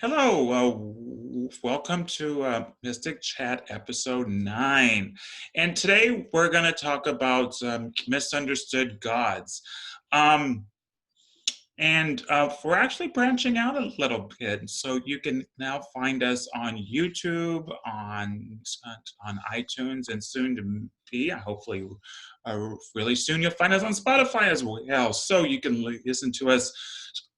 Hello, welcome to Mystic Chat episode 9. And today we're going to talk about misunderstood gods. Um, and we're actually branching out a little bit. So you can now find us on YouTube, on iTunes, and soon to be, hopefully, really soon, you'll find us on Spotify as well. So you can listen to us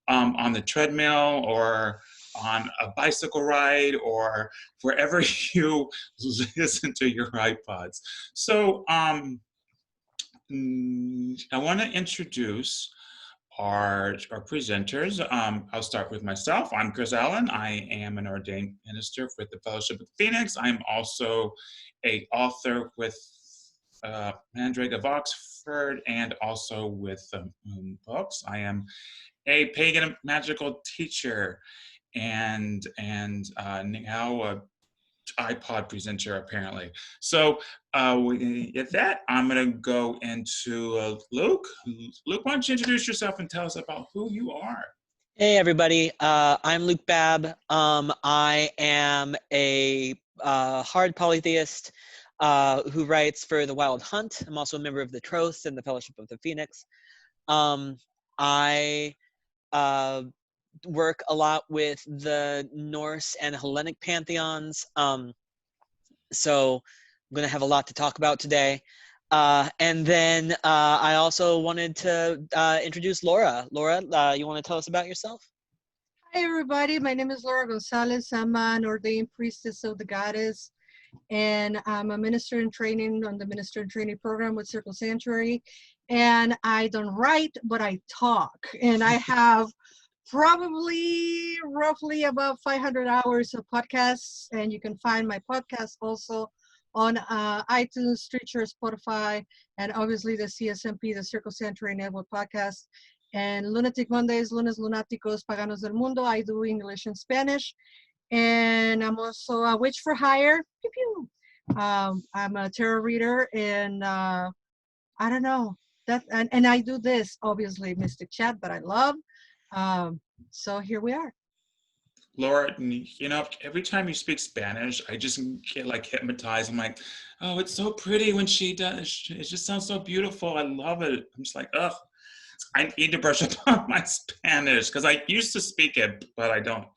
on the treadmill or on a bicycle ride or wherever you listen to your iPods. So I want to introduce our presenters. I'll start with myself. I'm Chris Allen. I am an ordained minister with the Fellowship of Phoenix. I'm also a author with Mandrake of Oxford and also with books. I am a pagan magical teacher and now a iPod presenter apparently. So with that, I'm going to go into Luke. Luke, why don't you introduce yourself and tell us about who you are? Hey everybody, I'm Luke Babb. I am a hard polytheist who writes for The Wild Hunt. I'm also a member of the Troth and the Fellowship of the Phoenix. I work a lot with the Norse and Hellenic pantheons, so I'm going to have a lot to talk about today. And then I also wanted to introduce Laura. Laura, you want to tell us about yourself? Hi, everybody. My name is Laura Gonzalez. I'm an ordained priestess of the goddess, and I'm a minister in training on the minister in training program with Circle Sanctuary. And I don't write, but I talk. And I have probably roughly about 500 hours of podcasts. And you can find my podcast also on iTunes, Stitcher, Spotify, and obviously the CSMP, the Circle Sanctuary Network podcast. And Lunatic Mondays, Lunes Lunáticos, Paganos del Mundo. I do English and Spanish. And I'm also a witch for hire. Pew, pew. I'm a tarot reader, and I don't know that. And I do this obviously Mystic Chat, but I love. So here we are. Laura, every time you speak Spanish, I just get like hypnotized. I'm like, oh, it's so pretty when she does. It just sounds so beautiful. I love it. I'm just like, ugh. I need to brush up on my Spanish because I used to speak it, but I don't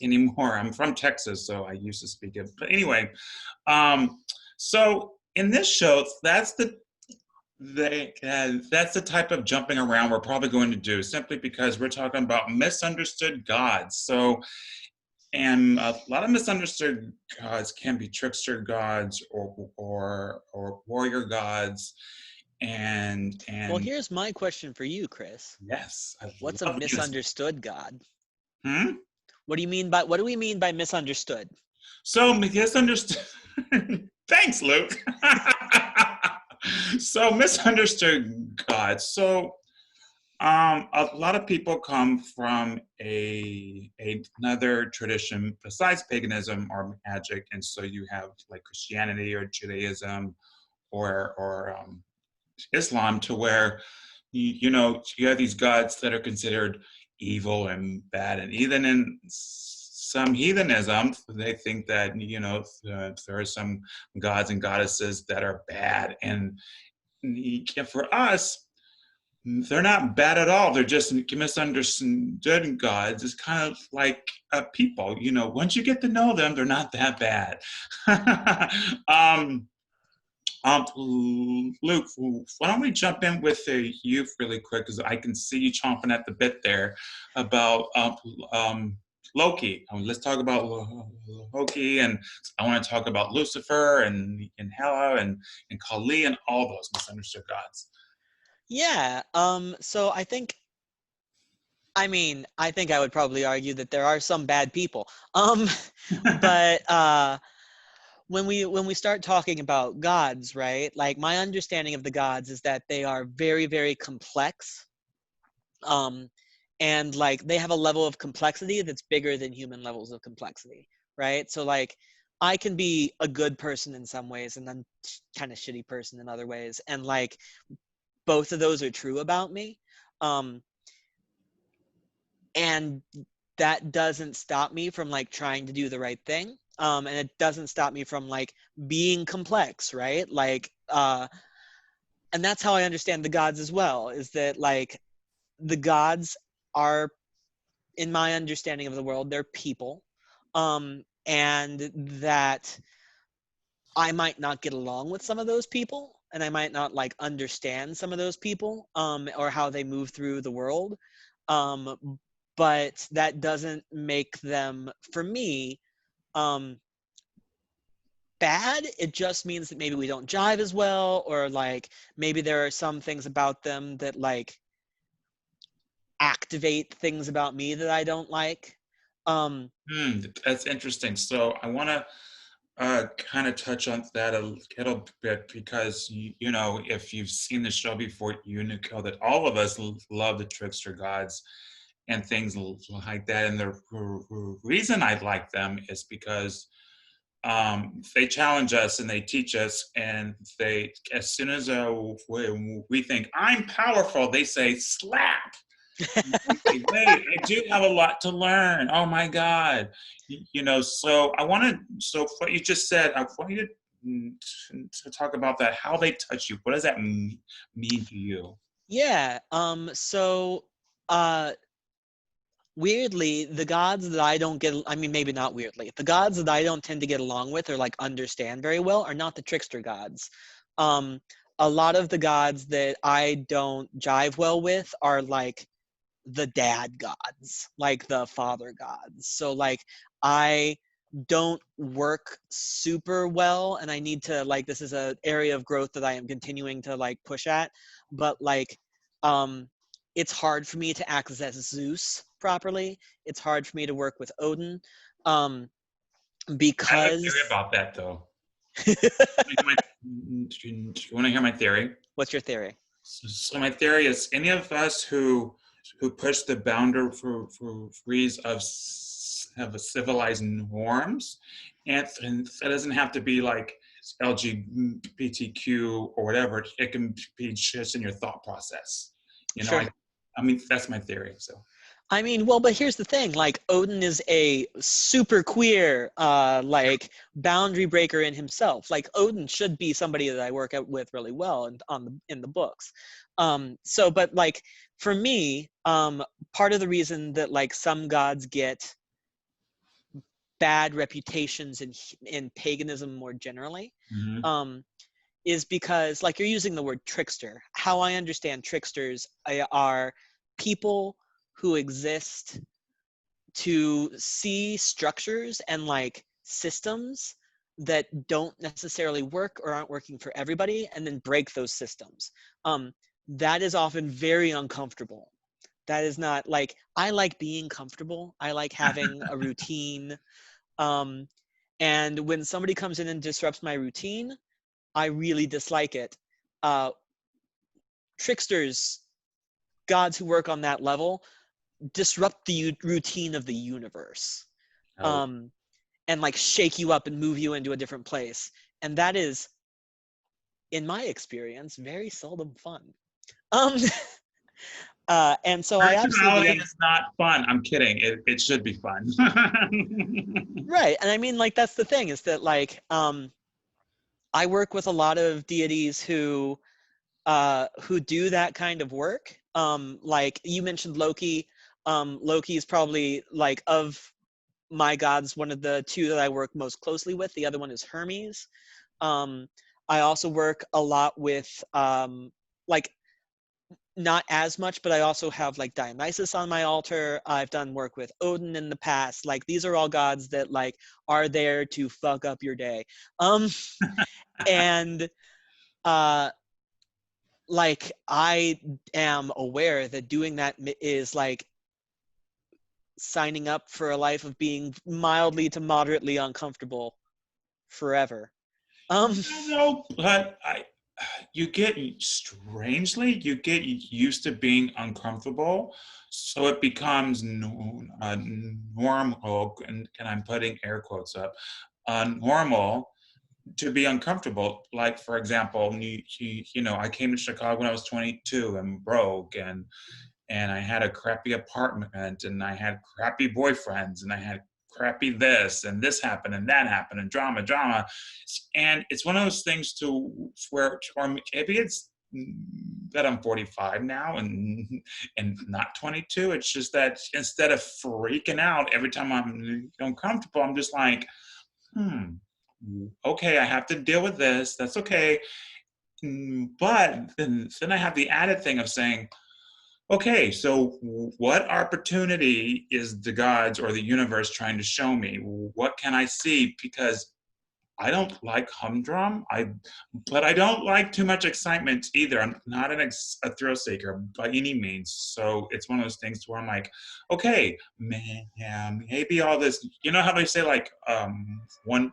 anymore. I'm from Texas, so I used to speak it. But anyway, so in this show, that's the type of jumping around we're probably going to do, simply because we're talking about misunderstood gods. So, and a lot of misunderstood gods can be trickster gods or warrior gods. And Well, here's my question for you, Chris. yes, I What's a love misunderstood God? Hmm? What do we mean by misunderstood? So misunderstood. Thanks, Luke. So misunderstood God. So a lot of people come from another tradition besides paganism or magic, and so you have like Christianity or Judaism or Islam, to where you have these gods that are considered evil and bad, and even in some heathenism, they think that there are some gods and goddesses that are bad, and for us, they're not bad at all. They're just misunderstood gods. It's kind of like people. Once you get to know them, they're not that bad. Luke, why don't we jump in with you really quick, because I can see you chomping at the bit there about Loki. Let's talk about Loki, and I want to talk about Lucifer and Hela and Kali and all those misunderstood gods. Yeah. So I think I would probably argue that there are some bad people. But when we start talking about gods, right? Like, my understanding of the gods is that they are very, very complex. And like, they have a level of complexity that's bigger than human levels of complexity, right? So like, I can be a good person in some ways and then kind of shitty person in other ways. And like, both of those are true about me. And that doesn't stop me from like trying to do the right thing. And it doesn't stop me from like being complex, right? Like, and that's how I understand the gods as well, is that like the gods are, in my understanding of the world, they're people. And that I might not get along with some of those people, and I might not like understand some of those people, or how they move through the world. But that doesn't make them, for me, um, bad. It just means that maybe we don't jive as well, or like maybe there are some things about them that like activate things about me that I don't like. That's interesting. So I want to kind of touch on that a little bit because you know, if you've seen the show before, you know that all of us love the trickster gods and things like that. And the reason I like them is because they challenge us and they teach us, and they, as soon as we think I'm powerful, they say slap. Wait, I do have a lot to learn. Oh my God. You know, so I want to, so what you just said, I want you to talk about that, how they touch you. What does that mean to you? Yeah. So, uh, weirdly, the gods that I don't get, I mean, maybe not weirdly, the gods that I don't tend to get along with or like understand very well are not the trickster gods. Um, a lot of the gods that I don't jive well with are like the dad gods, like the father gods. So like I don't work super well, and I need to like, this is an area of growth that I am continuing to like push at, but like um it's hard for me to access Zeus properly. It's hard for me to work with Odin, um I have a theory because about that though. Do you want to hear my theory? what's your theory? So my theory is, any of us who push the boundaries of civilized norms, and that doesn't have to be like LGBTQ or whatever. It can be just in your thought process. You know, Sure. I mean that's my theory. So I mean, well, but here's the thing, like Odin is a super queer, like boundary breaker in himself. Like Odin should be somebody that I work out with really well and in the books. So, but like for me, part of the reason that like some gods get bad reputations in paganism more generally, mhm. um, is because like you're using the word trickster. How I understand tricksters are people who exist to see structures and like systems that don't necessarily work or aren't working for everybody, and then break those systems. That is often very uncomfortable. That is not like, I like being comfortable. I like having a routine. Um, and when somebody comes in and disrupts my routine, I really dislike it. Uh, Tricksters, gods who work on that level, disrupt the routine of the universe. Oh, Um, and like shake you up and move you into a different place. And that is, in my experience, very seldom fun. Um, and so I absolutely personality is not fun. I'm kidding. It should be fun. right. And I mean, like that's the thing, is that like I work with a lot of deities who do that kind of work. Like you mentioned Loki. Loki is probably like, of my gods, one of the two that I work most closely with. The other one is Hermes. Um, I also work a lot with like, not as much, but I also have like Dionysus on my altar. I've done work with Odin in the past. Like these are all gods that like are there to fuck up your day. Um, and uh, like I am aware that doing that is like signing up for a life of being mildly to moderately uncomfortable forever. Um, No, but you get, strangely, you get used to being uncomfortable, so it becomes normal, and I'm putting air quotes up, normal to be uncomfortable. Like for example, you know, I came to Chicago when I was 22 and broke, and I had a crappy apartment, and I had crappy boyfriends, and I had crappy this, and this happened, and that happened, and drama. And it's one of those things to where, or maybe it's that I'm 45 now and not 22. It's just that instead of freaking out every time I'm uncomfortable, I'm just like, okay, I have to deal with this. That's okay. But then I have the added thing of saying, okay, so what opportunity is the gods or the universe trying to show me? What can I see? Because I don't like humdrum. But I don't like too much excitement either. I'm not a thrill seeker by any means. So it's one of those things where I'm like, okay, man, yeah, maybe all this. You know how they say like one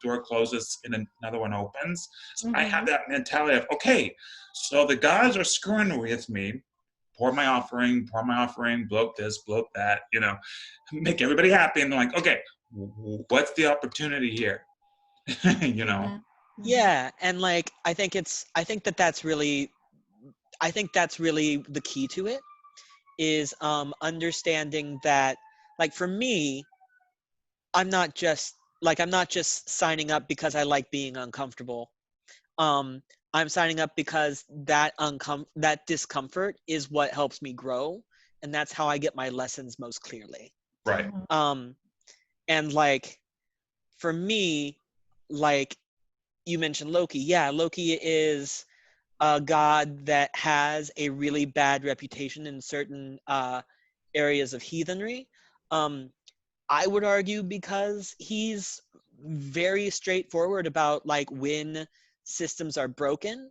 door closes and another one opens. So I have that mentality of, okay, so the gods are screwing with me. Pour my offering, blow up this, blow up that. Make everybody happy, and they're like, okay, what's the opportunity here? you know Yeah, and like I think that's really the key to it, is understanding that, like, for me, I'm not just signing up because I like being uncomfortable. I'm signing up because that discomfort is what helps me grow, and that's how I get my lessons most clearly. right. And like for me, like you mentioned Loki. Yeah, Loki is a god that has a really bad reputation in certain areas of heathenry. I would argue because he's very straightforward about like when systems are broken,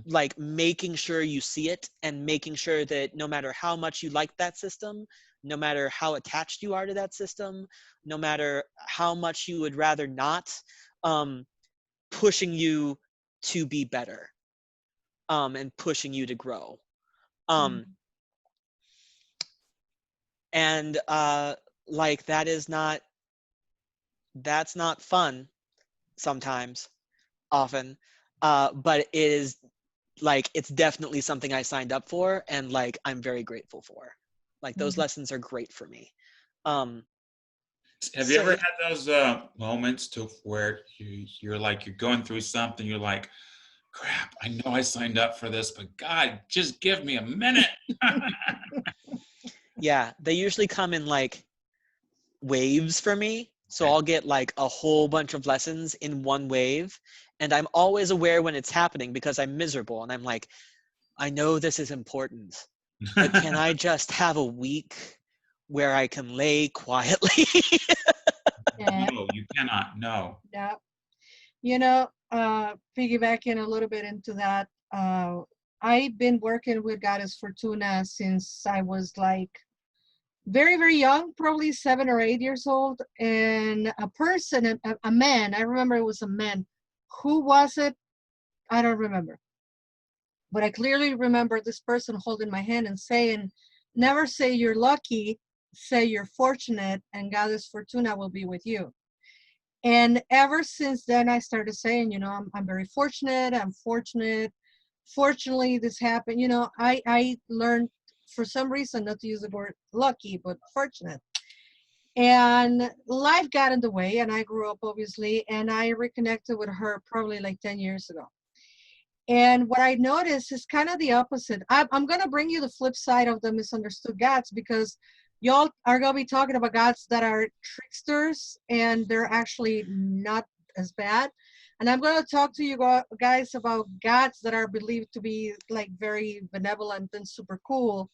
like making sure you see it and making sure that no matter how much you like that system, no matter how attached you are to that system, no matter how much you would rather not, pushing you to be better, and pushing you to grow. And like that's not fun sometimes, often, but it is, like, it's definitely something I signed up for, and like I'm very grateful for. Like those lessons are great for me. Have you ever had those moments to where you're like, you're going through something, you're like, crap, I know I signed up for this, but God, just give me a minute. Yeah, they usually come in like waves for me. So I'll get like a whole bunch of lessons in one wave, and I'm always aware when it's happening because I'm miserable, and I'm like, I know this is important, but can I just have a week where I can lay quietly? No, you cannot. No. Yeah. Piggybacking a little bit into that, I've been working with Goddess Fortuna since I was like very, very young, probably 7 or 8 years old. And a man, I remember it was a man. Who was it? I don't remember. But I clearly remember this person holding my hand and saying, never say you're lucky, say you're fortunate, and Goddess Fortuna will be with you. And ever since then, I started saying, I'm very fortunate. I'm fortunate. Fortunately, this happened. I learned for some reason not to use the word lucky, but fortunate. And life got in the way, and I grew up, obviously, and I reconnected with her probably like 10 years ago. And what I noticed is kind of the opposite. I'm going to bring you the flip side of the misunderstood gods, because y'all are going to be talking about gods that are tricksters, and they're actually not as bad. And I'm going to talk to you guys about gods that are believed to be like very benevolent and super cool.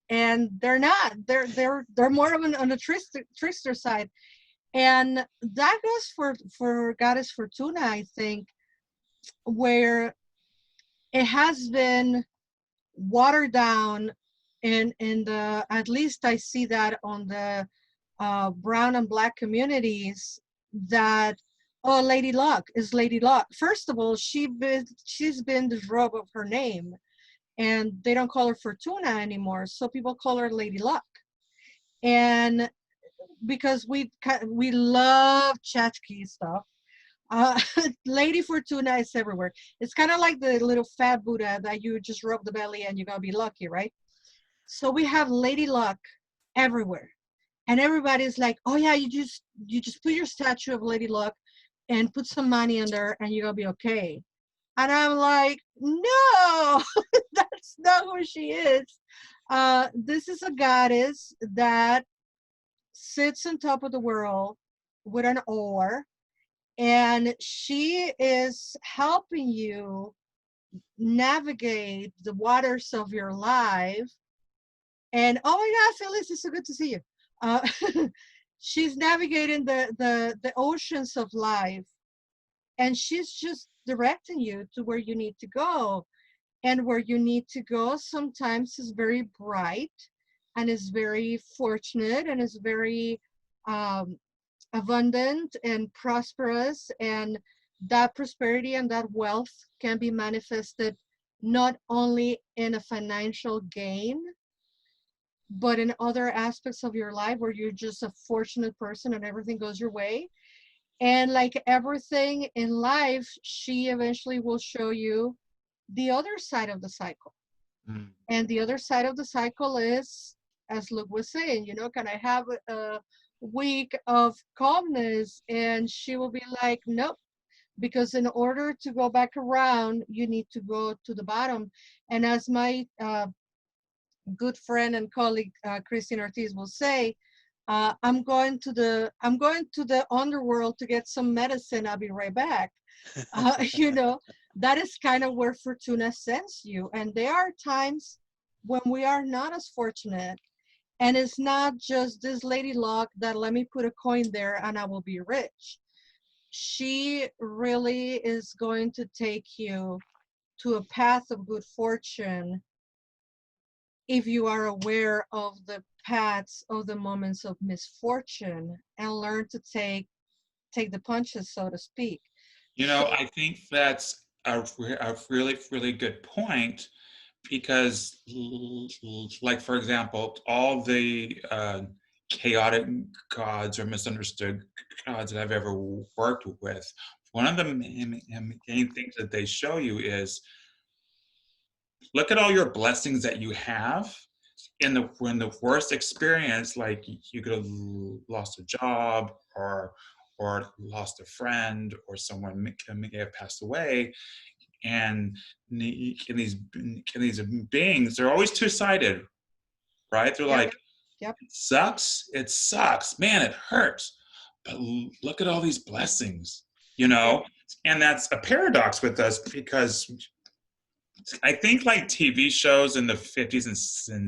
And they're not. They're more of on the trickster side. And that goes for Goddess Fortuna, I think, where it has been watered down in the, at least I see that on the brown and black communities, that, oh, Lady Luck is Lady Luck. First of all, she's been the robe of her name, and they don't call her Fortuna anymore, so people call her Lady Luck. And because we love tchotchke stuff, Lady Fortuna is everywhere. It's kind of like the little fat Buddha that you just rub the belly and you're gonna be lucky, right? So we have Lady Luck everywhere. And everybody's like, oh yeah, you just put your statue of Lady Luck and put some money in there and you're gonna be okay. And I'm like, no, that's not who she is. This is a goddess that sits on top of the world with an oar, and she is helping you navigate the waters of your life. And oh my God, Phyllis, it's so good to see you. Uh, she's navigating the oceans of life, and she's just directing you to where you need to go. And where you need to go sometimes is very bright and is very fortunate and is very um, abundant and prosperous. And that prosperity and that wealth can be manifested not only in a financial gain, but in other aspects of your life where you're just a fortunate person and everything goes your way. And like everything in life, she eventually will show you the other side of the cycle. Mm. And the other side of the cycle is, as Luke was saying, can I have a week of calmness? And she will be like, nope, because in order to go back around, you need to go to the bottom. And as my good friend and colleague Christine Ortiz will say, I'm going to the underworld to get some medicine. I'll be right back. That is kind of where Fortuna sends you. And there are times when we are not as fortunate, and it's not just this lady luck that let me put a coin there and I will be rich. She really is going to take you to a path of good fortune if you are aware of the paths of the moments of misfortune and learn to take the punches, so to speak. I think that's a really, really good point because, like, for example, all the chaotic gods or misunderstood gods that I've ever worked with, one of the main things that they show you is look at all your blessings that you have. When the worst experience, like you could have lost a job or lost a friend or someone may have passed away, and these beings, they're always two-sided, right? They're Yep. like, Yep. it sucks, man, it hurts, but look at all these blessings, Yep. and that's a paradox with us because I think like TV shows in the 50s and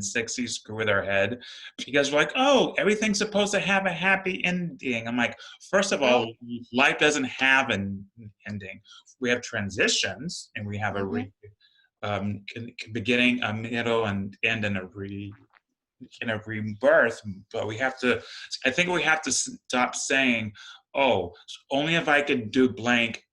60s screw with our head because we're like, oh, everything's supposed to have a happy ending. I'm like, first of No. all, life doesn't have an ending. We have transitions and we have Mm-hmm. beginning, a middle, and end, and a rebirth. But I think we have to stop saying, oh, only if I can do blank,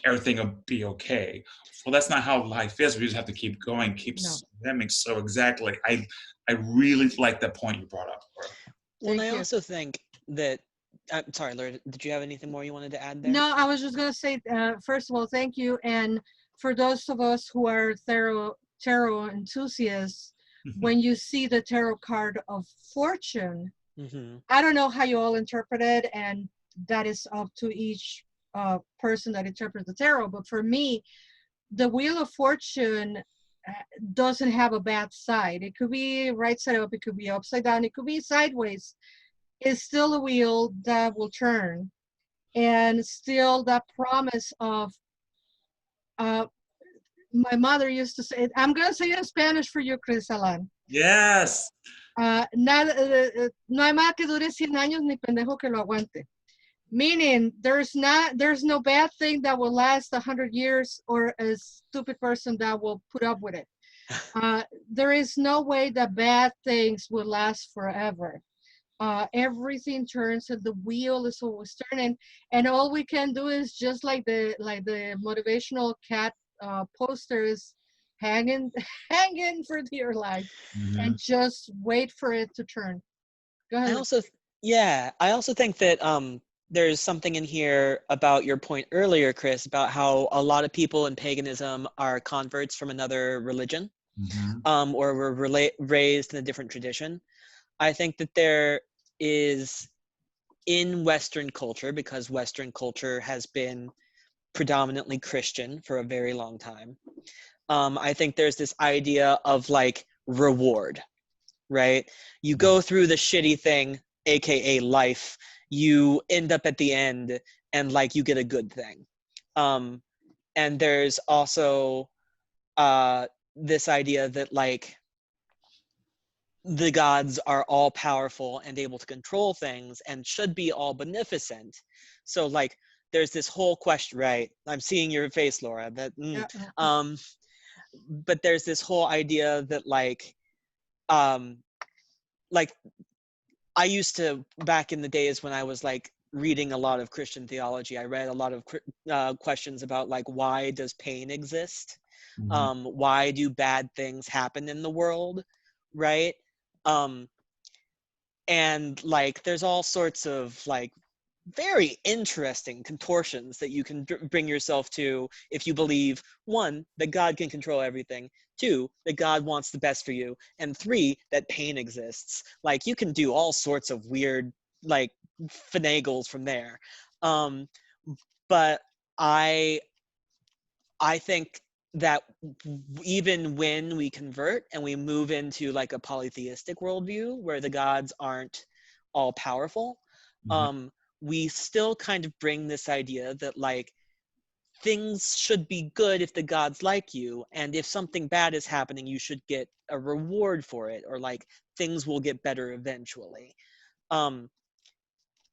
everything will be okay. Well, that's not how life is. We just have to keep going, keep No. swimming. So exactly, I really like that point you brought up, Laura. Well, and Thank I you. also think that, I'm sorry, Laura, did you have anything more you wanted to add there? No, I was just going to say, first of all, thank you. And for those of us who are tarot enthusiasts, when you see the tarot card of fortune, Mm-hmm. I don't know how you all interpret it, and that is up to each person that interprets the tarot. But for me, the Wheel of Fortune doesn't have a bad side. It could be right side up, it could be upside down, it could be sideways. It's still a wheel that will turn. And still that promise of, my mother used to say, I'm going to say it in Spanish for you, Chris Alan. Yes. No hay más que dure 100 años ni pendejo que lo aguante. Meaning, there's no bad thing that will last 100 years or a stupid person that will put up with it. There is no way that bad things will last forever. Everything turns and the wheel is always turning, and all we can do is just like the motivational cat posters, hanging for dear life, and just wait for it to turn. Go ahead. I also think that there's something in here about your point earlier, Chris, about how a lot of people in paganism are converts from another religion. or were raised in a different tradition. I think that there is, in Western culture, because Western culture has been predominantly Christian for a very long time, I think there's this idea of like reward, right? You go through the shitty thing, aka life, you end up at the end and like you get a good thing. And there's also this idea that like the gods are all powerful and able to control things and should be all beneficent. So like there's this whole question, right? I'm seeing your face, Laura, that Yeah. but there's this whole idea that like I used to, back in the days when I was like reading a lot of Christian theology, I read a lot of questions about like, why does pain exist? Why do bad things happen in the world, right? And like there's all sorts of like very interesting contortions that you can bring yourself to if you believe, one, that God can control everything, two, that God wants the best for you, and three, that pain exists. Like you can do all sorts of weird like finagles from there. But I think that even when we convert and we move into like a polytheistic worldview where the gods aren't all powerful, we still kind of bring this idea that like things should be good if the gods like you, and if something bad is happening, you should get a reward for it, or like things will get better eventually.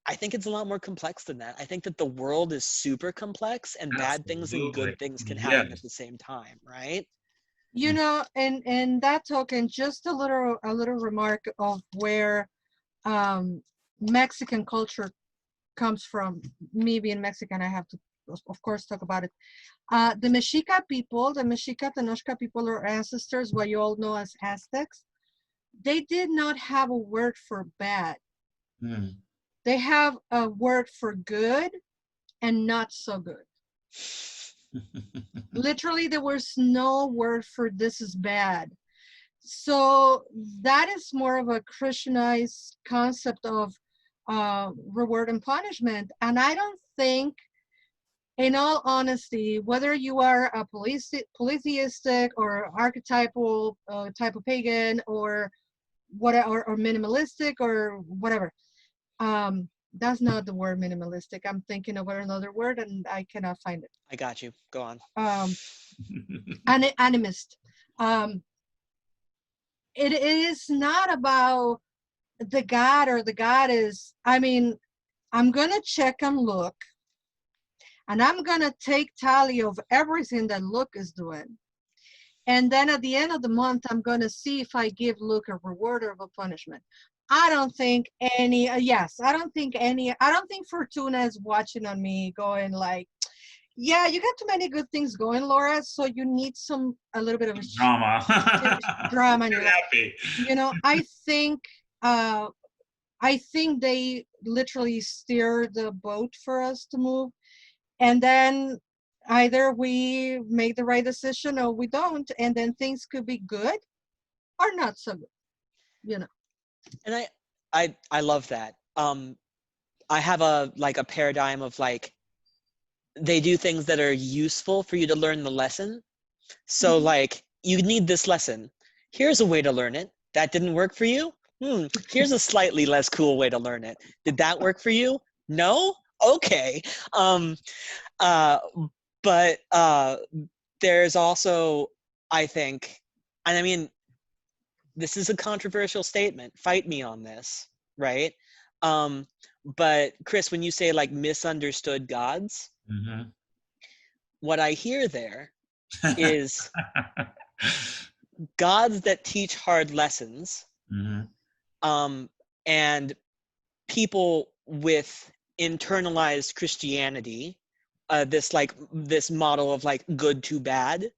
I think it's a lot more complex than that. I think that the world is super complex and bad things and Absolutely. good things can Yes. happen at the same time, right? You know, and that token, just a little remark of where Mexican culture comes from. Me being Mexican, I have to, of course, talk about it. The Mexica people, the Mexica Tenochca people, or ancestors, what you all know as Aztecs, they did not have a word for bad. They have a word for good and not so good. Literally, there was no word for this is bad. So that is more of a Christianized concept of reward and punishment. And I don't think, in all honesty, whether you are a polytheistic or archetypal type of pagan or whatever, or minimalistic or whatever, that's not the word minimalistic. I'm thinking of another word and I cannot find it. I got you. Go on. Animist. It is not about the god or the goddess. I mean, I'm gonna check and look, and I'm gonna take tally of everything that Luke is doing. And then at the end of the month, I'm gonna see if I give Luke a reward or a punishment. I don't think any, I don't think Fortuna is watching on me going like, yeah, you got too many good things going, Laura, so you need a little bit of Drama. drama in your life. Happy. You know, I think they literally steer the boat for us to move, and then either we make the right decision or we don't, and then things could be good or not so good, you know. And I love that. I have a paradigm of like, they do things that are useful for you to learn the lesson. So like, you need this lesson. Here's a way to learn it. That didn't work for you? Here's a slightly less cool way to learn it. Did that work for you? No? Okay. But there's also, I think, and I mean, this is a controversial statement. Fight me on this, right? But Chris, when you say like misunderstood gods, what I hear there is gods that teach hard lessons, and people with internalized Christianity, this model of like good to bad,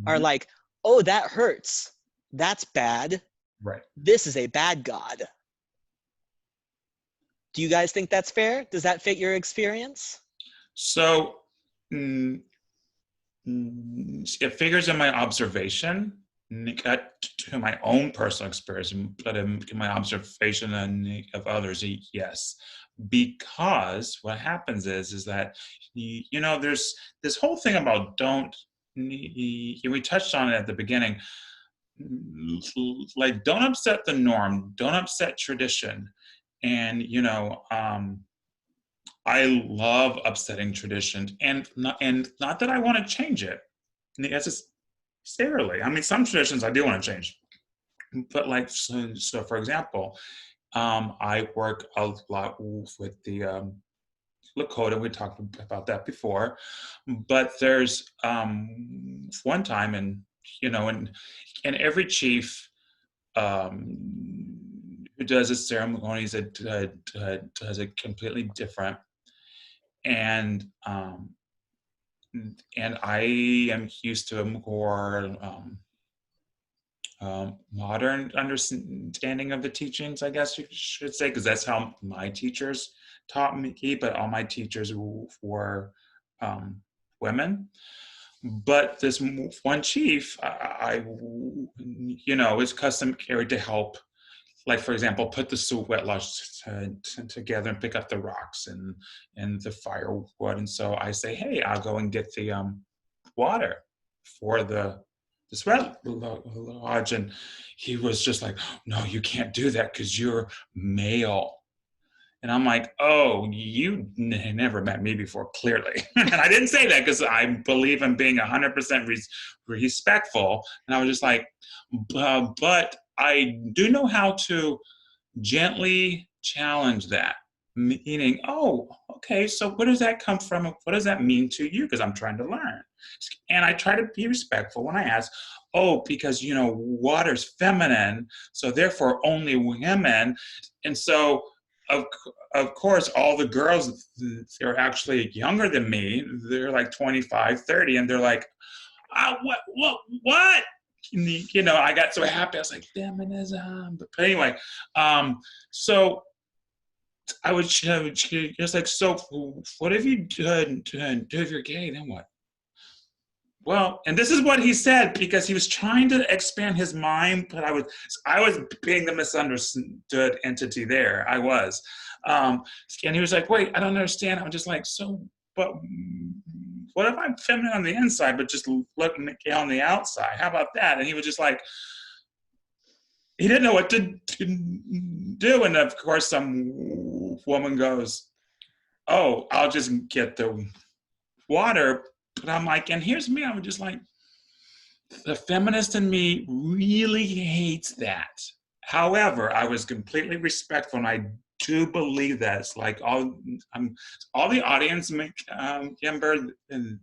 are like, oh, that hurts. That's bad. Right. This is a bad god. Do you guys think that's fair? Does that fit your experience? So it figures in my observation to my own personal experience, but in my observation of others, yes. Because what happens is that there's this whole thing about don't. We touched on it at the beginning. Like, don't upset the norm, don't upset tradition, and I love upsetting tradition, and not that I want to change it necessarily. I mean, some traditions I do want to change, but like so for example, I work a lot with the Lakota. We talked about that before, but there's one time, and and every chief who does his ceremonies does it completely different, and I am used to a more modern understanding of the teachings, I guess you should say, because that's how my teachers taught me, but all my teachers were women. But this one chief, I is custom carried to help, like, for example, put the sweat lodge together and pick up the rocks and the firewood. And so I say, hey, I'll go and get the water for the sweat lodge. And he was just like, no, you can't do that because you're male. And I'm like, oh, you never met me before, clearly. And I didn't say that because I believe in being 100% respectful. And I was just like, but I do know how to gently challenge that. Meaning, oh, okay, so where does that come from? What does that mean to you? Because I'm trying to learn. And I try to be respectful when I ask, oh, because, water's feminine, so therefore only women. And so, of course, all the girls, they're actually younger than me. They're like 25, 30, and they're like, what? I got so happy. I was like, feminism. But anyway, so I was just like, so what have you done if you're gay? Then what? Well, and this is what he said, because he was trying to expand his mind, but I was being the misunderstood entity there. I was. And he was like, wait, I don't understand. I'm just like, so, but what if I'm feminine on the inside, but just looking on the outside? How about that? And he was just like, he didn't know what to do. And of course, some woman goes, oh, I'll just get the water. But I'm like, and here's me, I'm just like, the feminist in me really hates that. However, I was completely respectful, and I do believe that it's like all the audience member and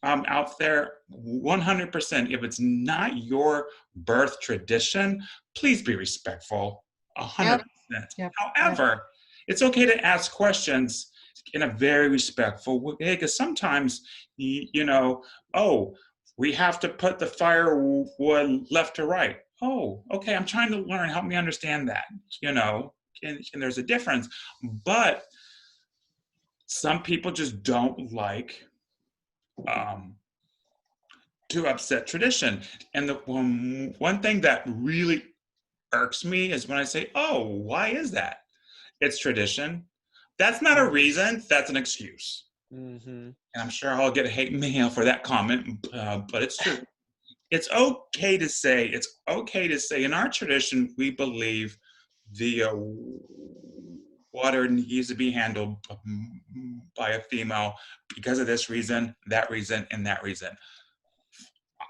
out there, 100%. If it's not your birth tradition, please be respectful, 100%. Yep. However, it's okay to ask questions in a very respectful way, because sometimes, oh, we have to put the firewood left to right. Oh, okay, I'm trying to learn. Help me understand that, and there's a difference. But some people just don't like to upset tradition. And the one thing that really irks me is when I say, oh, why is that? It's tradition. That's not a reason, that's an excuse. Mm-hmm. And I'm sure I'll get hate mail for that comment, but it's true. It's okay to say in our tradition, we believe the water needs to be handled by a female because of this reason, that reason, and that reason.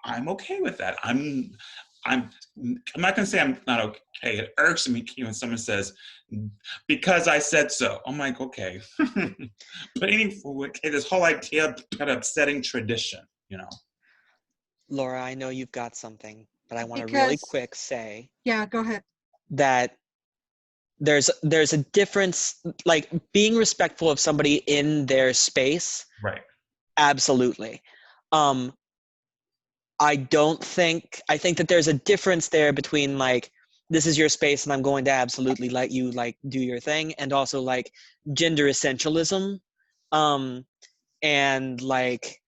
I'm okay with that. I'm not gonna say I'm not okay. It irks me when someone says, because I said so. I'm like, okay. But this whole idea of upsetting tradition, Laura, I know you've got something, but I want to really quick say. Yeah, go ahead. That there's a difference, like being respectful of somebody in their space. Right. Absolutely. I think that there's a difference there between like, this is your space and I'm going to absolutely let you like do your thing, and also like gender essentialism, and like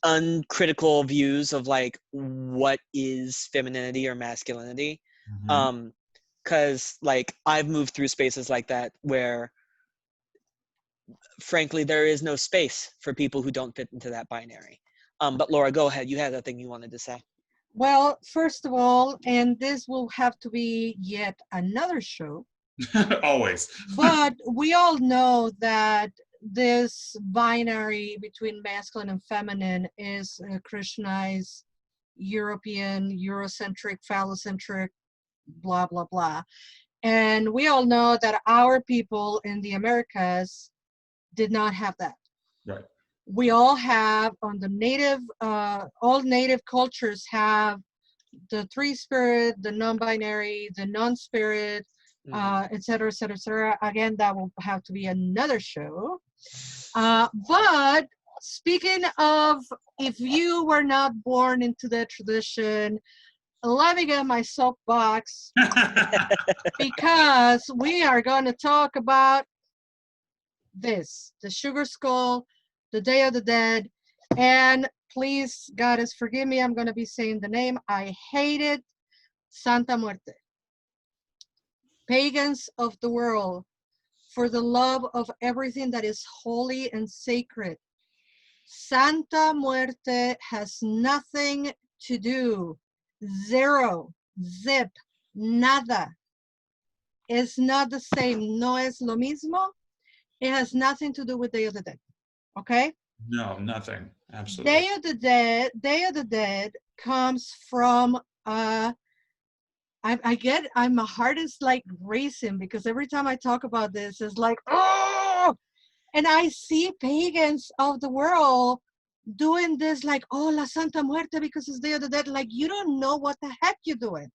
uncritical views of like what is femininity or masculinity. Because like I've moved through spaces like that where frankly there is no space for people who don't fit into that binary. But Laura, go ahead. You had that thing you wanted to say. Well, first of all, and this will have to be yet another show. Always. But we all know that this binary between masculine and feminine is Christianized, European, Eurocentric, phallocentric, blah, blah, blah. And we all know that our people in the Americas did not have that. Right. We all have on the native, all native cultures have the three spirit, the non-binary, the non-spirit, et cetera, et cetera, et cetera. Again, that will have to be another show. But speaking of, if you were not born into that tradition, let me get my soapbox because we are going to talk about this, the sugar skull, the Day of the Dead, and please, goddess, forgive me, I'm going to be saying the name. I hate it. Santa Muerte. Pagans of the world, for the love of everything that is holy and sacred, Santa Muerte has nothing to do, zero, zip, nada. It's not the same, no es lo mismo. It has nothing to do with Day of the Dead, okay? No, nothing. Absolutely. Day of the Dead comes from, my heart is like racing because every time I talk about this, it's like, oh! And I see pagans of the world doing this like, oh, la Santa Muerte because it's Day of the Dead. Like, you don't know what the heck you're doing.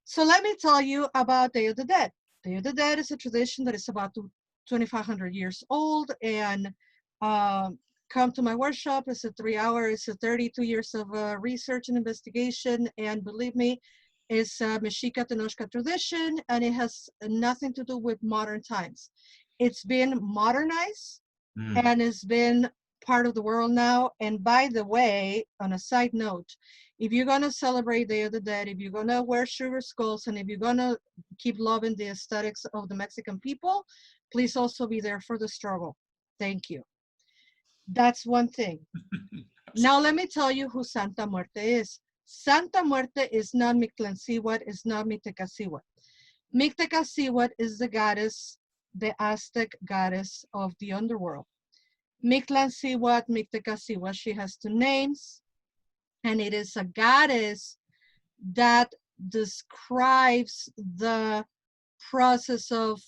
So let me tell you about Day of the Dead. Day of the Dead is a tradition that is about 2,500 years old, and come to my workshop. It's a 3 hour, it's a 32 years of research and investigation, and believe me, it's a Mexica Tenochca tradition, and it has nothing to do with modern times. It's been modernized, and it's been part of the world now. And by the way, on a side note, if you're going to celebrate Day of the Dead, if you're going to wear sugar skulls, and if you're going to keep loving the aesthetics of the Mexican people, please also be there for the struggle. Thank you. That's one thing. Now let me tell you who Santa Muerte is. Santa Muerte is not Mictlantecuhtli, is not Mictecacihuatl. Mictecacihuatl is the goddess, the Aztec goddess of the underworld. Mictlantecuhtli, Mictecacihuatl, she has two names, and it is a goddess that describes the process of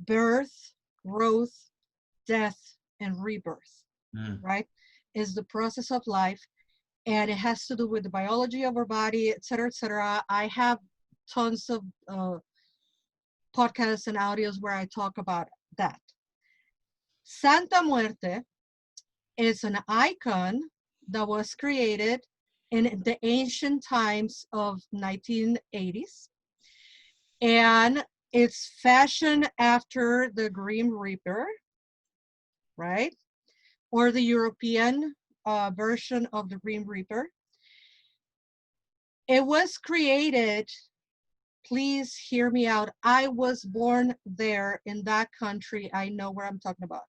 birth, growth, death, and rebirth, right? Is the process of life, and it has to do with the biology of our body, et cetera, et cetera. I have tons of podcasts and audios where I talk about that. Santa Muerte is an icon that was created in the ancient times of 1980s, and it's fashioned after the Grim Reaper, right? Or the European version of the Grim Reaper. It was created, please hear me out. I was born there in that country. I know where I'm talking about.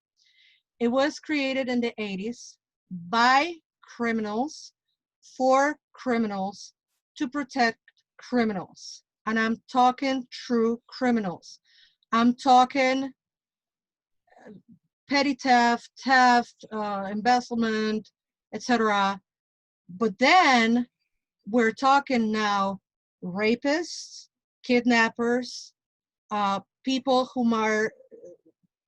It was created in the 80s by criminals, for criminals, to protect criminals. And I'm talking true criminals. I'm talking petty theft, embezzlement, etc. But then we're talking now rapists, kidnappers, people who are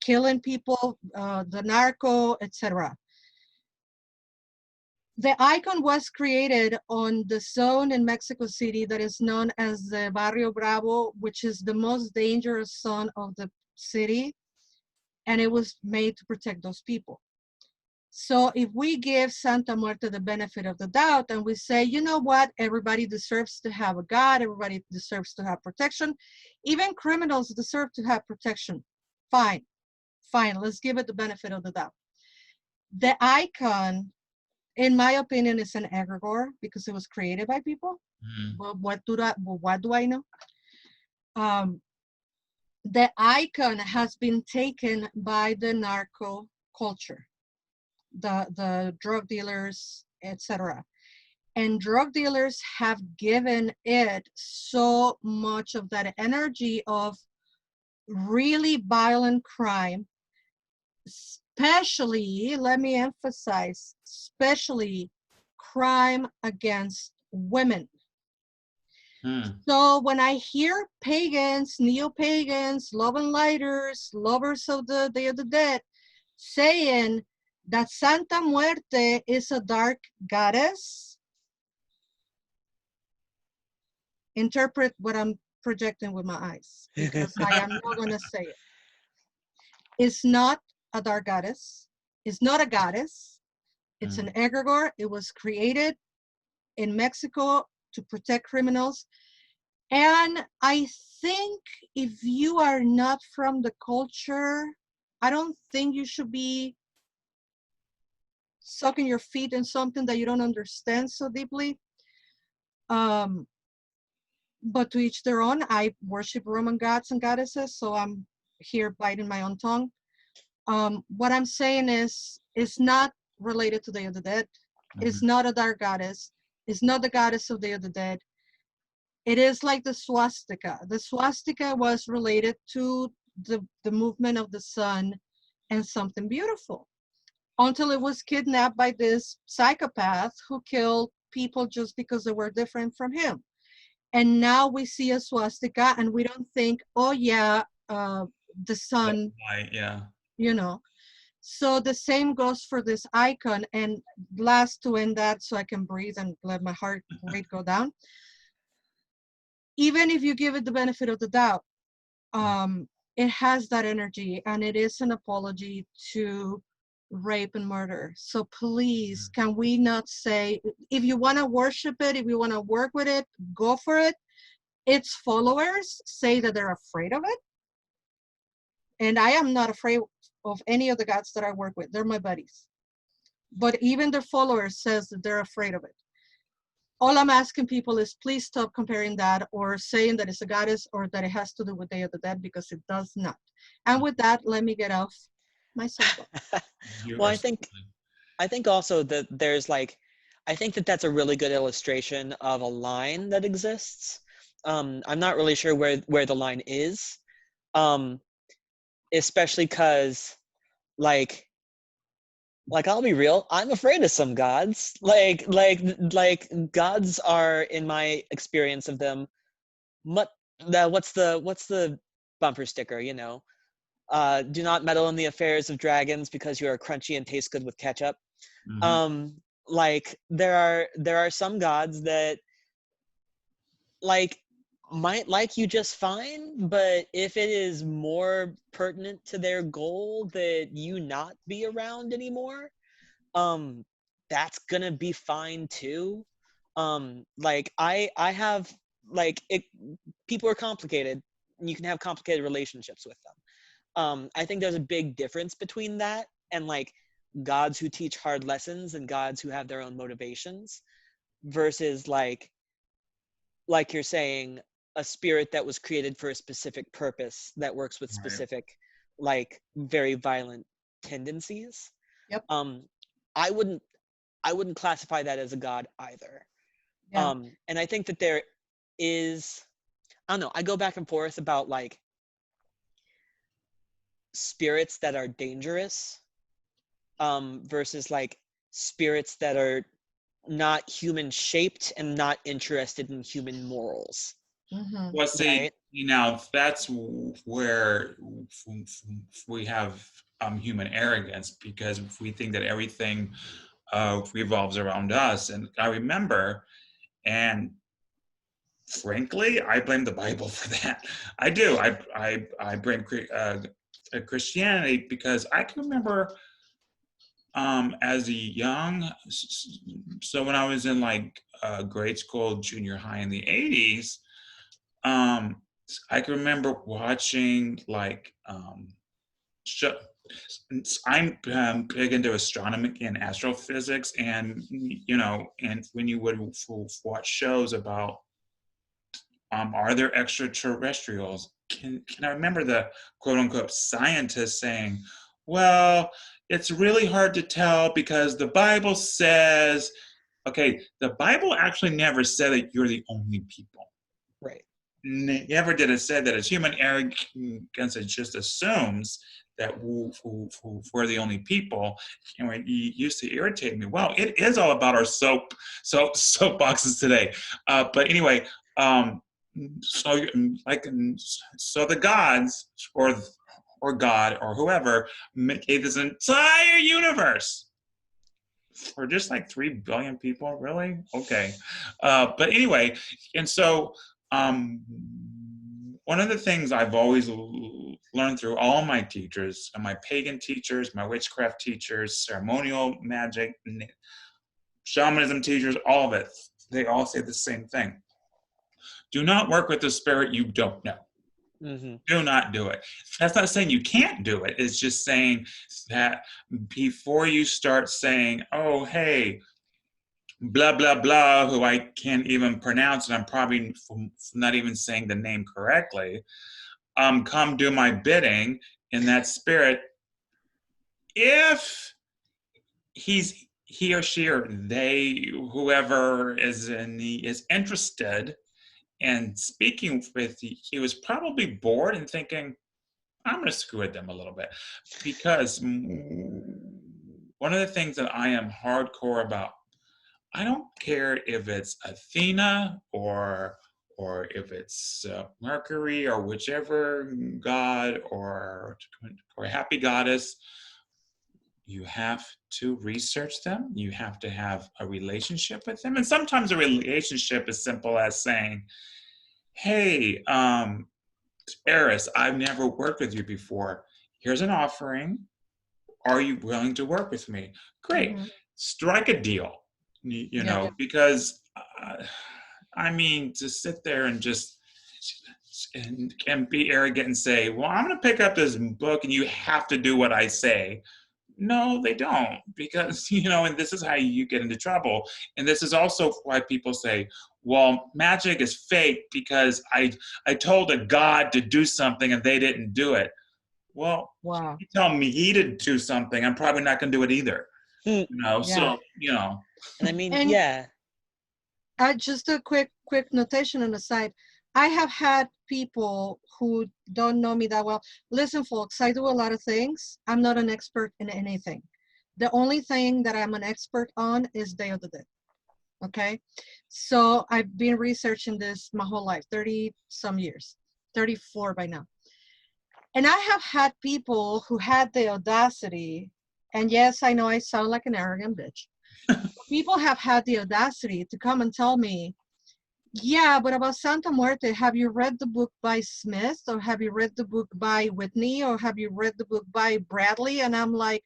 killing people, the narco, etc. The icon was created on the zone in Mexico City that is known as the Barrio Bravo, which is the most dangerous zone of the city, and it was made to protect those people. So if we give Santa Muerte the benefit of the doubt and we say, you know what, everybody deserves to have a God, everybody deserves to have protection, even criminals deserve to have protection. Fine, let's give it the benefit of the doubt. The icon, in my opinion, is an egregore because it was created by people. Mm. But what do I know? The icon has been taken by the narco culture, the drug dealers, etc. And drug dealers have given it so much of that energy of really violent crime, especially, let me emphasize, especially crime against women. Mm. So when I hear pagans, neo-pagans, love and lighters, lovers of the Day of the Dead, saying that Santa Muerte is a dark goddess, interpret what I'm projecting with my eyes, because I am not going to say it. It's not a dark goddess. It's not a goddess. It's an egregore. It was created in Mexico to protect criminals. And I think if you are not from the culture, I don't think you should be sucking your feet in something that you don't understand so deeply. But to each their own. I worship Roman gods and goddesses, so I'm here biting my own tongue. What I'm saying is, it's not related to Day of the Dead. It's not a dark goddess. It's not the goddess of Day of the Dead. It is like the swastika. The swastika was related to the movement of the sun and something beautiful, until it was kidnapped by this psychopath who killed people just because they were different from him. And now we see a swastika and we don't think, oh yeah, the sun, Yeah. you know. So the same goes for this icon. And last, to end that so I can breathe and let my heart rate go down. Even if you give it the benefit of the doubt, it has that energy, and it is an apology to rape and murder. So please, can we not say, if you want to worship it, if you want to work with it, go for it. Its followers say that they're afraid of it. And I am not afraid of any of the gods that I work with. They're my buddies. But even their followers says that they're afraid of it. All I'm asking people is please stop comparing that or saying that it's a goddess or that it has to do with Day of the Dead, because it does not. And with that, let me get off my soapbox. Well, I think also that there's like, I think that that's a really good illustration of a line that exists. I'm not really sure where the line is, especially because like I'll be real, I'm afraid of some gods. Like gods are, in my experience of them, what's the bumper sticker, you know? Do not meddle in the affairs of dragons because you are crunchy and taste good with ketchup. Like there are some gods that like might like you just fine, but if it is more pertinent to their goal that you not be around anymore, that's gonna be fine too. Like I have like it, people are complicated, and you can have complicated relationships with them. I think there's a big difference between that and like gods who teach hard lessons and gods who have their own motivations versus like you're saying, a spirit that was created for a specific purpose that works with specific like very violent tendencies. Yep. I wouldn't classify that as a god either. Yeah. And I think that there is, I don't know, I go back and forth about like spirits that are dangerous versus like spirits that are not human shaped and not interested in human morals. Well, see, Right? now that's where we have human arrogance, because we think that everything revolves around us. And I remember, and frankly, I blame the Bible for that. I do. I blame Christianity, because I can remember as a young, so when I was in like grade school, junior high in the 80s, I can remember watching like I'm big into astronomy and astrophysics, and and when you would watch shows about are there extraterrestrials? Can I remember the quote unquote scientists saying, well, it's really hard to tell because the Bible says, okay, the Bible actually never said that you're the only people. Right. Never did it say that. It's human arrogance. It just assumes that we're the only people. And it used to irritate me. Well, it is all about our soapboxes today. But anyway, so like so the gods or God or whoever gave this entire universe for just like 3 billion people, really? Okay. But anyway, and so one of the things I've always learned through all my teachers, my pagan teachers, my witchcraft teachers, ceremonial magic, shamanism teachers, all of it, they all say the same thing. Do not work with the spirit you don't know. Mm-hmm. Do not do it. That's not saying you can't do it. It's just saying that before you start saying, oh, hey, blah, blah, blah, who I can't even pronounce, and I'm probably not even saying the name correctly, come do my bidding in that spirit. If he or she or they, whoever is interested in speaking with you, he was probably bored and thinking, I'm going to screw with them a little bit. Because one of the things that I am hardcore about, I don't care if it's Athena or if it's Mercury or whichever god or happy goddess. You have to research them. You have to have a relationship with them. And sometimes a relationship is simple as saying, hey, Eris, I've never worked with you before. Here's an offering. Are you willing to work with me? Great. Mm-hmm. Strike a deal, you know, because I mean, to sit there and just and be arrogant and say, well, I'm going to pick up this book and you have to do what I say. No, they don't, because, and this is how you get into trouble. And this is also why people say, well, magic is fake because I told a god to do something and they didn't do it. Well, Wow. you tell me he did do something, I'm probably not going to do it either. So, And I mean, And yeah. just a quick notation on the side. I have had people who don't know me that well. Listen, folks, I do a lot of things. I'm not an expert in anything. The only thing that I'm an expert on is Day of the Dead. Okay? So I've been researching this my whole life, 30 some years, 34 by now. And I have had people who had the audacity, and yes, I know I sound like an arrogant bitch. People have had the audacity to come and tell me, yeah, but about Santa Muerte, have you read the book by Smith, or have you read the book by Whitney, or have you read the book by Bradley? And I'm like,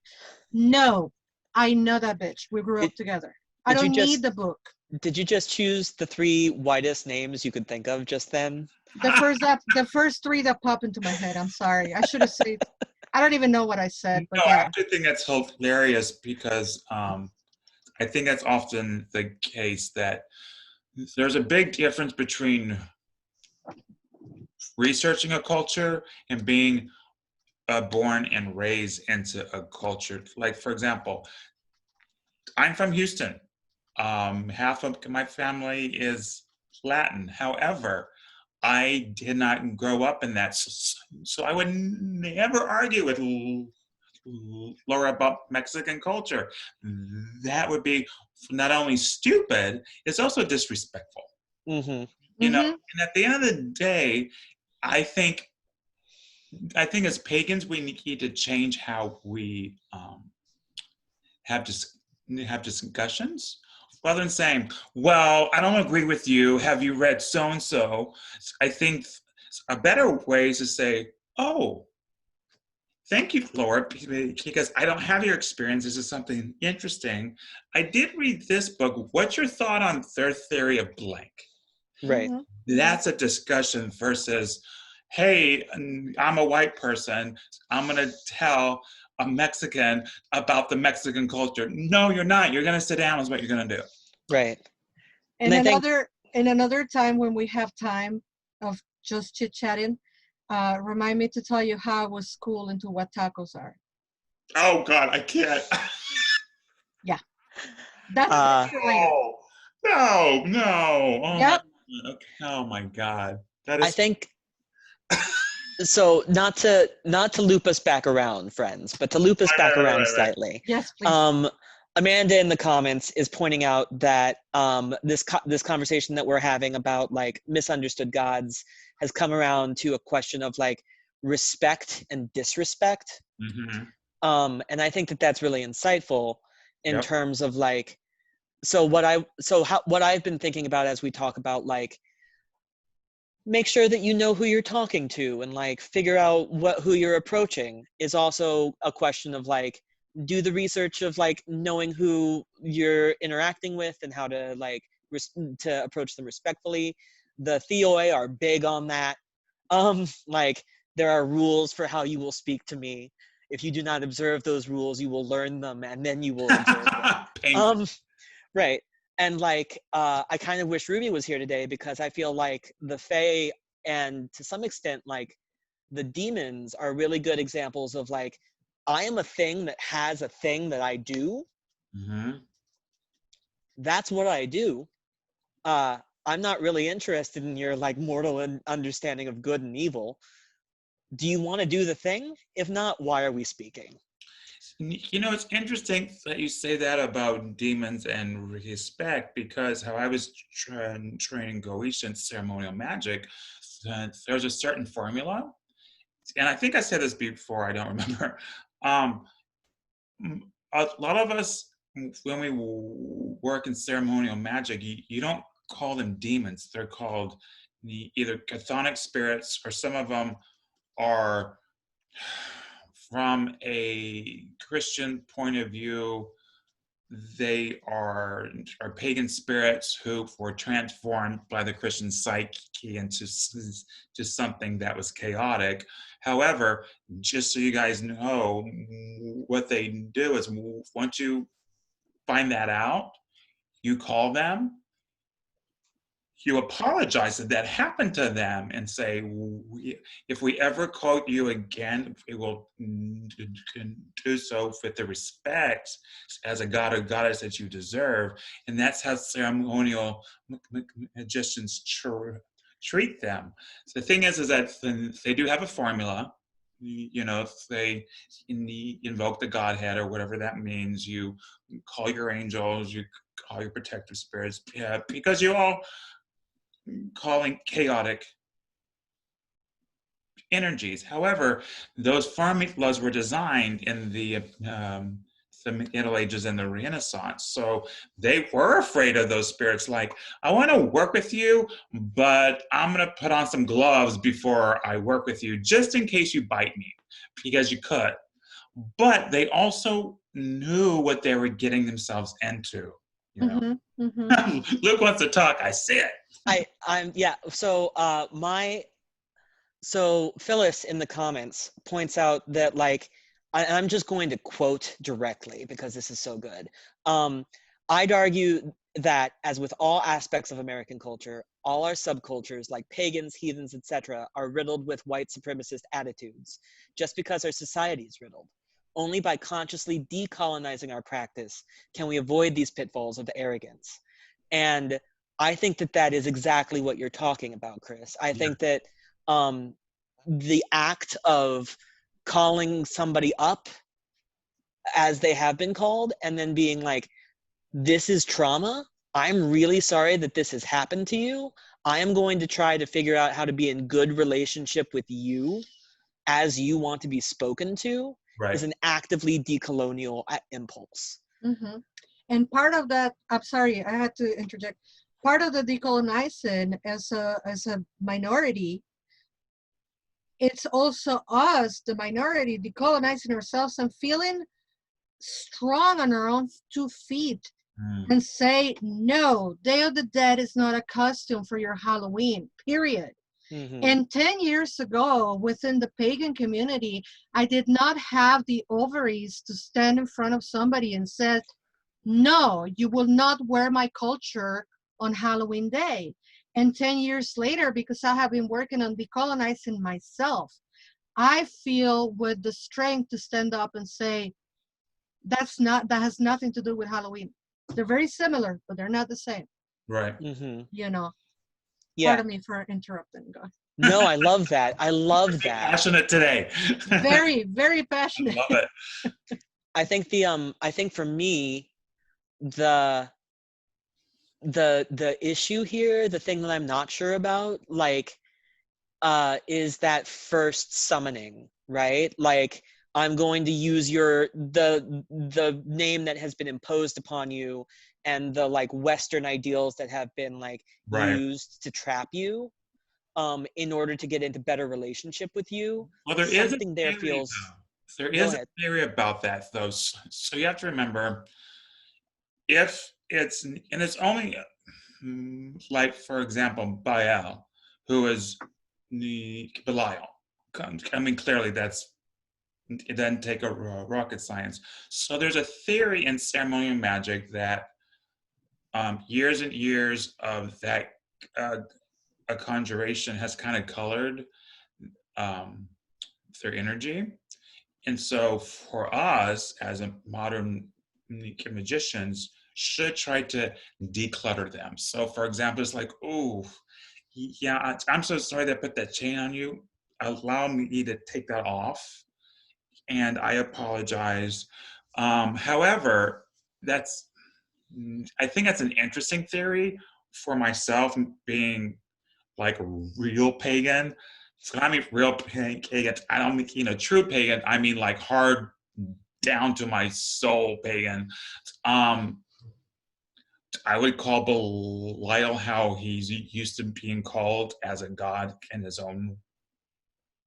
no, I know that bitch. We grew up together. I don't need the book. Did you just choose the 3 whitest names you could think of just then? The first 3 that pop into my head. I'm sorry. I should have said. I don't even know what I said. But no, yeah. I actually think that's hilarious because I think that's often the case that there's a big difference between researching a culture and being born and raised into a culture. Like, for example, I'm from Houston. Half of my family is Latin. However, I did not grow up in that. So I would never argue with Laura about Mexican culture. That would be not only stupid, it's also disrespectful. Mm-hmm. And at the end of the day, I think as pagans, we need to change how we have discussions. Rather than saying, well, I don't agree with you. Have you read so-and-so? I think a better way is to say, oh, thank you, Laura, because I don't have your experience. This is something interesting. I did read this book. What's your thought on their theory of blank? Right. That's a discussion versus, hey, I'm a white person. I'm going to tell a Mexican about the Mexican culture. No, you're not. You're going to sit down is what you're going to do. Right. And I think another time when we have time of just chit chatting, remind me to tell you how I was schooled into what tacos are. Oh God, I can't. Yeah, that's Uh, related. No, no. Oh Yep. my, okay. Oh my God. That I is think so. Not to loop us back around, friends, but to loop us back around right. slightly. Yes, please. Amanda in the comments is pointing out that this conversation that we're having about like misunderstood gods has come around to a question of like respect and disrespect. Mm-hmm. And I think that that's really insightful in Yep. terms of like what I've been thinking about as we talk about like make sure that you know who you're talking to and like figure out who you're approaching is also a question of like do the research of like knowing who you're interacting with and how to like to approach them respectfully. The theoi are big on that. Like there are rules for how you will speak to me. If you do not observe those rules, you will learn them and then you will observe them. Painful. Right. And like I kind of wish Ruby was here today because I feel like the Fae and to some extent like the demons are really good examples of like I am a thing that has a thing that I do. Mm-hmm. That's what I do. I'm not really interested in your like mortal understanding of good and evil. Do you want to do the thing? If not, why are we speaking? You know, it's interesting that you say that about demons and respect because how I was training Goetia ceremonial magic, there's a certain formula, and I think I said this before. I don't remember. Um, a lot of us, when we work in ceremonial magic, you don't call them demons. They're called either chthonic spirits, or some of them are from a Christian point of view, they are pagan spirits who were transformed by the Christian psyche into to something that was chaotic. However, just so you guys know, what they do is once you find that out, you call them, you apologize that that happened to them and say, if we ever quote you again, we will do so with the respect as a god or goddess that you deserve. And that's how ceremonial magicians treat them. So the thing is that they do have a formula. You know, if they invoke the Godhead or whatever that means, you call your angels, you call your protective spirits, yeah, because you all calling chaotic energies. However, those formulas were designed in the Middle Ages and the Renaissance. So they were afraid of those spirits. Like, I want to work with you, but I'm going to put on some gloves before I work with you, just in case you bite me, because you could. But they also knew what they were getting themselves into. You know, Mm-hmm, mm-hmm. Luke wants to talk. I see it. I'm yeah. So Phyllis in the comments points out that like I'm just going to quote directly because this is so good. I'd argue that as with all aspects of American culture, all our subcultures like pagans, heathens, etc., are riddled with white supremacist attitudes. Just because our society is riddled. Only by consciously decolonizing our practice can we avoid these pitfalls of arrogance. And I think that that is exactly what you're talking about, Chris. I think that the act of calling somebody up as they have been called and then being like, this is trauma. I'm really sorry that this has happened to you. I am going to try to figure out how to be in good relationship with you as you want to be spoken to is an actively decolonial impulse. Mm-hmm. And part of that, I'm sorry, I had to interject. Part of the decolonizing as a minority, it's also us, the minority, decolonizing ourselves and feeling strong on our own 2 feet and say, no, Day of the Dead is not a costume for your Halloween, period. Mm-hmm. And 10 years ago, within the pagan community, I did not have the ovaries to stand in front of somebody and said, no, you will not wear my culture on Halloween Day. And 10 years later, because I have been working on decolonizing myself, I feel with the strength to stand up and say, that has nothing to do with Halloween. They're very similar, but they're not the same. Right. Mm-hmm. You know, Yeah. pardon me for interrupting, God. No, I love that. I love You're that. passionate today. Very, very I passionate. love it. I think for me, the the issue here, the thing that I'm not sure about, like, is that first summoning, right? Like, I'm going to use the name that has been imposed upon you, and the like Western ideals that have been like Right. used to trap you, in order to get into better relationship with you. Well, there is a Something there theory, feels. though. There Go is a ahead. theory about that, though. So you have to remember, if it's, and it's only like, for example, Belial, who is the Belial. I mean, clearly that's, it doesn't take a rocket science. So there's a theory in ceremonial magic that years and years of that uh, a conjuration has kind of colored um, their energy. And so for us as a modern magicians should try to declutter them. So for example, it's like, oh, yeah, I'm so sorry that I put that chain on you. Allow me to take that off. And I apologize. However, that's, I think that's an interesting theory for myself being like a real pagan. So I mean real pagan. I don't mean true pagan. I mean like hard down to my soul pagan. Um, I would call Belial how he's used to being called as a god in his own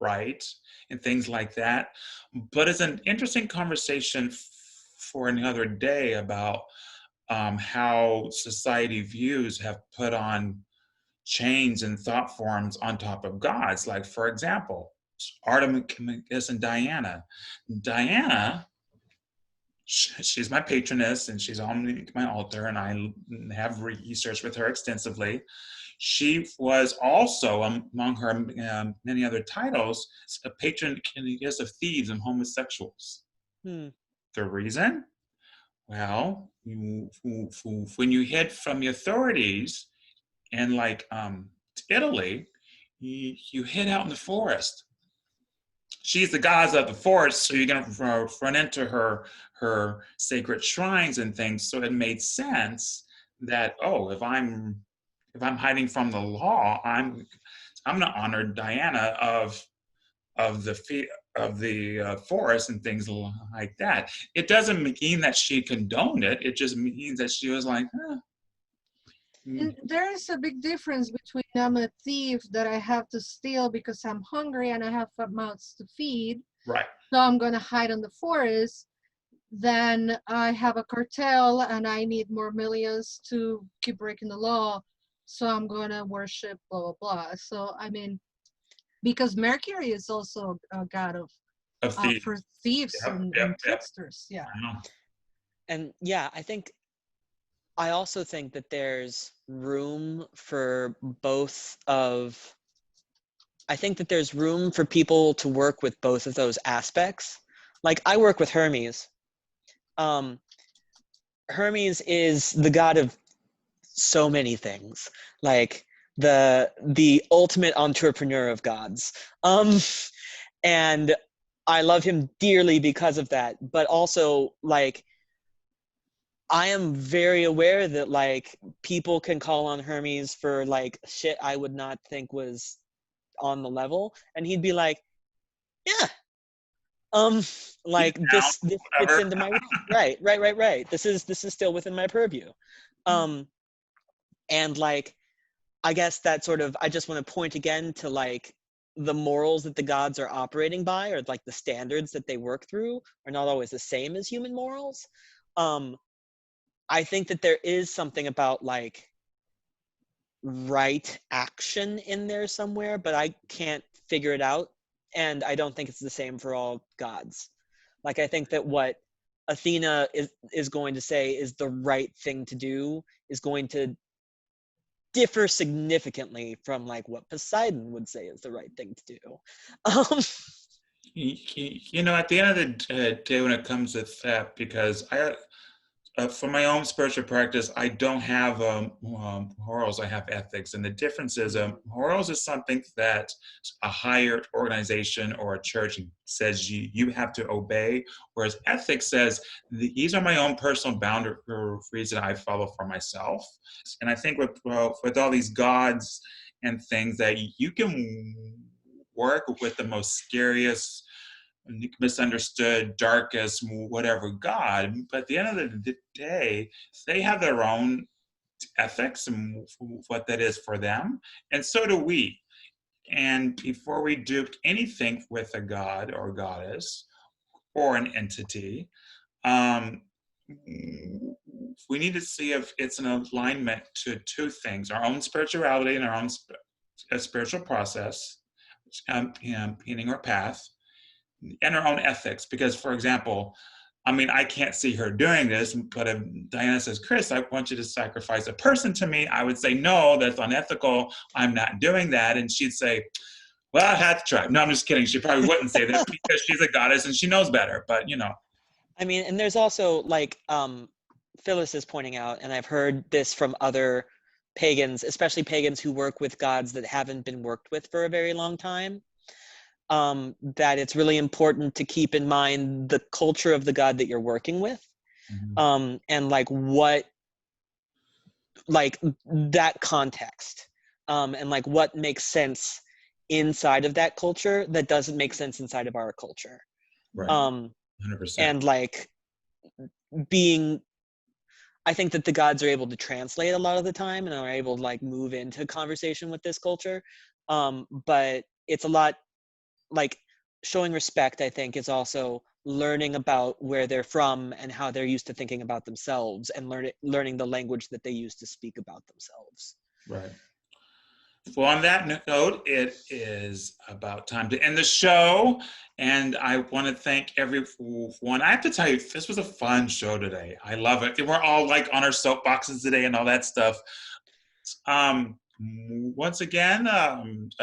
right and things like that. But it's an interesting conversation for another day about how society views have put on chains and thought forms on top of gods. Like, for example, Artemis and Diana. Diana, she's my patroness and she's on my altar, and I have researched with her extensively. She was also, among her many other titles, a patron of thieves and homosexuals. Hmm. The reason? Well, when you hid from the authorities in like Italy, you hid out in the forest. She's the goddess of the forest, so you're gonna run into her sacred shrines and things. So it made sense that, oh, if I'm hiding from the law, I'm gonna honor Diana of the forest and things like that. It doesn't mean that she condoned it. It just means that she was like, And there is a big difference between I'm a thief that I have to steal because I'm hungry and I have mouths to feed, right. so I'm going to hide in the forest. Then I have a cartel and I need more millions to keep breaking the law, so I'm going to worship blah, blah, blah. So, I mean, because Mercury is also a god Of the for thieves Yep, and yep, yep. tricksters. Yeah. I know. And yeah, I also think that there's room for both of. I think that there's room for people to work with both of those aspects. Like, I work with Hermes. Um, Hermes is the god of so many things, like the ultimate entrepreneur of gods. And I love him dearly because of that. But also, like, I am very aware that like people can call on Hermes for like shit I would not think was on the level, and he'd be like, yeah, like this fits Whatever. into my right. This is still within my purview. um and like, I guess that sort of, I just want to point again to like the morals that the gods are operating by, or like the standards that they work through, are not always the same as human morals. um I think that there is something about like right action in there somewhere, but I can't figure it out. And I don't think it's the same for all gods. Like, I think that what Athena is going to say is the right thing to do is going to differ significantly from like what Poseidon would say is the right thing to do. At the end of the day, when it comes to that, because for my own spiritual practice, I don't have morals, I have ethics. And the difference is morals is something that a higher organization or a church says you have to obey, whereas ethics says these are my own personal boundaries that I follow for myself. And I think with all these gods and things that you can work with the most scariest, misunderstood, darkest, whatever God. But at the end of the day, they have their own ethics and what that is for them. And so do we. And before we do anything with a god or goddess or an entity, we need to see if it's an alignment to two things: our own spirituality and our own spiritual process, meaning our path, and our own ethics. Because, for example, I can't see her doing this, but if Diana says, Chris, I want you to sacrifice a person to me, I would say, no, that's unethical. I'm not doing that. And she'd say, well, I had to try. No, I'm just kidding. She probably wouldn't say that because she's a goddess and she knows better. But, I mean, and there's also like Phyllis is pointing out, and I've heard this from other pagans, especially pagans who work with gods that haven't been worked with for a very long time, that it's really important to keep in mind the culture of the god that you're working with, and like what, like that context, and like what makes sense inside of that culture that doesn't make sense inside of our culture. Right. 100%. And like I think that the gods are able to translate a lot of the time and are able to like move into conversation with this culture. But it's a lot like showing respect, I think, is also learning about where they're from and how they're used to thinking about themselves, and learning the language that they use to speak about themselves. Right. Well, on that note, it is about time to end the show. And I want to thank everyone. I have to tell you, this was a fun show today. I love it. We're all like on our soapboxes today and all that stuff. Once again,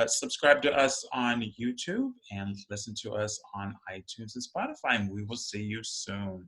subscribe to us on YouTube and listen to us on iTunes and Spotify. And we will see you soon.